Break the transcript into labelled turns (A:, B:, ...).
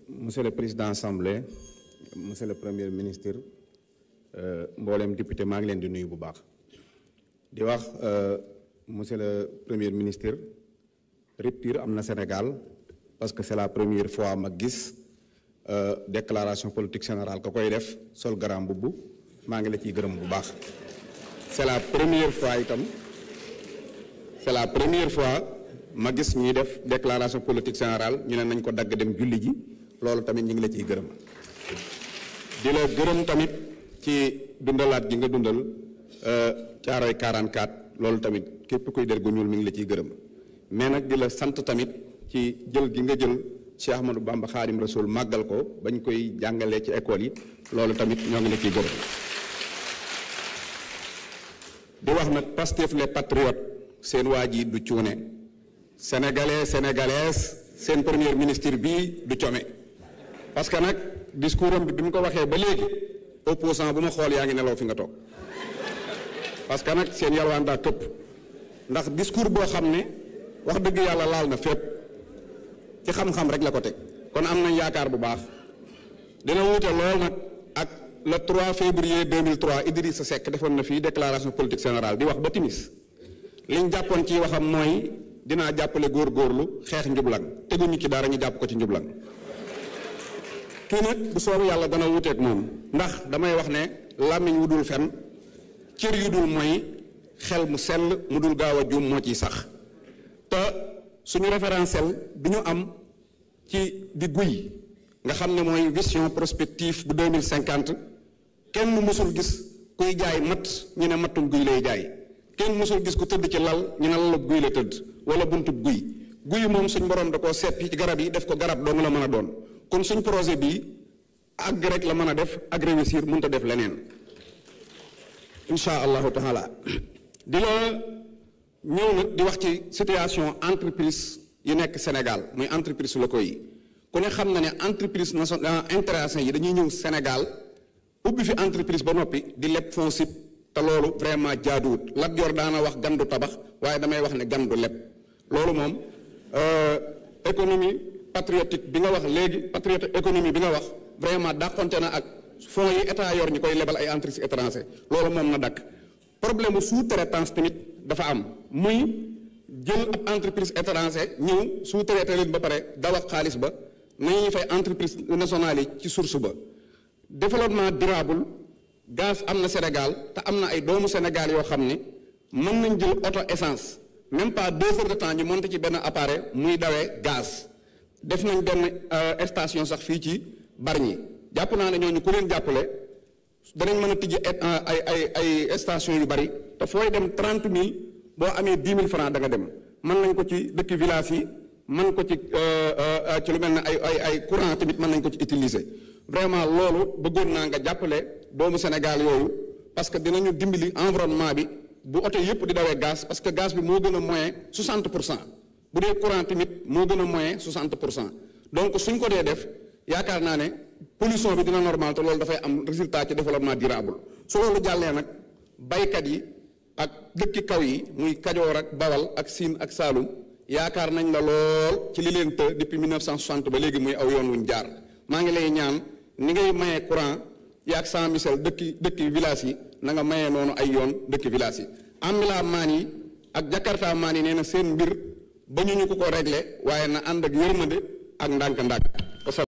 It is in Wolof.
A: Monsieur le président assemblée monsieur le premier ministre mboolem député maa ngi leen di nuyu bu baax di wax monsieur le premier ministre rupture am na Sénégal parce que c'est la première fois ma gis déclaration politique générale ka koy def sol garam mbubb maa ngi la ciy gërëm bu baax. C'est la première fois itam ma gis ñuy def déclaration politique générale ñu ne nañ ko dagg dem julli ji loolu tamit ñu ngi la ciy gërëm di la gërëm tamit ci dundalaat gi nga dundal Caaroy 44 loolu tamit képp kuy der gu ñuul mi ngi la ciy gërëm mais nag di la sant tamit ci jël gi nga jël Cheikh Ahmadou Bamba Khadim Rasoul màggal ko bañ koy jàngalee ci école yi loolu tamit ñoo ngi la ciy gërëm di wax nag Pastef les patriotes seen waa ji du cuune sénégalais sénégalaise seen premier ministre bii du come parce que nag discours am bi mu ko waxee ba léegi opposant bu ma xool yaa ngi nelaw fi nga toog parce que nag seen yalwaan daa këpp ndax discours boo xam ne wax dëgg yàlla laal na fépp ci xam-xam rek la ko teg kon am nañ yaakaar bu baax dina wuute lool nag ak le 3 février 2003 Idrissa Seck defoon na fii déclaration politique générale di wax ba timis liñ jàppoon ci waxam mooy dinaa jàppale góorgóorlu xeex njublang teguñu ci dara ñu jàpp ko ci njublang kii nag bu soobu yàlla dana wuuteeg moom ndax damay wax ne làmmiñ wu dul fen cër yu dul mooy xel mu sell mu dul gaaw a juum moo ciy sax te suñu référentiel bi ñu am ci di guy nga xam ne mooy vision prospective bu 2050 kenn mësul gis kuy jaay mat ñu ne mattum guy lay jaay kenn mësul gis ku tëdd ci lal ñu ne lalub guy la tëdd wala buntub guy moom suñ borom da koo seppi ci garab yi def ko garab dong la mën a doon kon suñ projet bii àgg rek la mën a def ak réussir mënut a def leneen insha allahu taala di la ñëw nag di wax ci situation entreprise yi nekk Sénégal muy entreprise locaux yi ku ne xam na ne entreprise nationale internationale yi dañuy ñëw Sénégal ubbi fi entreprise ba noppi di leb fonds sip te loolu vraiment jaaduwut Lat Joor daana wax gandu tabax waaye damay wax ne gandu leb loolu moom économie patriotique bi nga wax léegi patriote économie bi nga wax vraiment dàqonte na ak fonds yi état yor ñi koy lebal ay entreprises étrangères loolu moom na dakk problème sous-traitance tamit dafa am muy jël ab entreprise étrangère ñëw sous-traité leen ba pare daw ak xaalis ba nañuy fay entreprise nationale yi ci source ba développement durable gaz am na Sénégal te am na ay doomu Sénégal yoo xam ne mën nañ jël auto essence même pas 2 heures de temps ñu monté ci benn appareil muy dawee gaz def nañ benn station sax fii ci Bargny jàpp naa ne ñooñu ku leen jàppale danañ mën a tijji ay station yu bari te fooy dem 30 000 boo amee 10 000 francs da nga dem mën nañ ko ci dëkk village yi mën ko ci lu mel ne ay courant tamit mën nañ ko ci utiliser vraiment loolu bëggoon naa nga jàppale doomu Sénégal yooyu parce que dinañu dimbali environnement bi bu oto yëpp di dawee gaz parce que gaz bi moo gën a moyen 60% bu dee courant tamit moo gën a moyen 60% donc suñ ko dee def yaakaar naa ne pollution bi dina normal te loolu dafay am résultat ci développement durable su loolu jàllee nag baykat yi ak dëkki kaw yi muy Kajoor ak Bawal ak Siin ak Saalum yaakaar nañ la lool ci li leen të depuis 1960 ba léegi muy aw yoon wuñ jaar maa ngi lay ñaan ni ngay mayee courant yaag Saint Michel dëkki village yi na nga mayee noonu ay yoon dëkki village yi amila maan yi ak Jakarta maan yi nee na seen mbir ba ñu ko réglé waaye na ànd ak yërmande ak ndànk-ndànk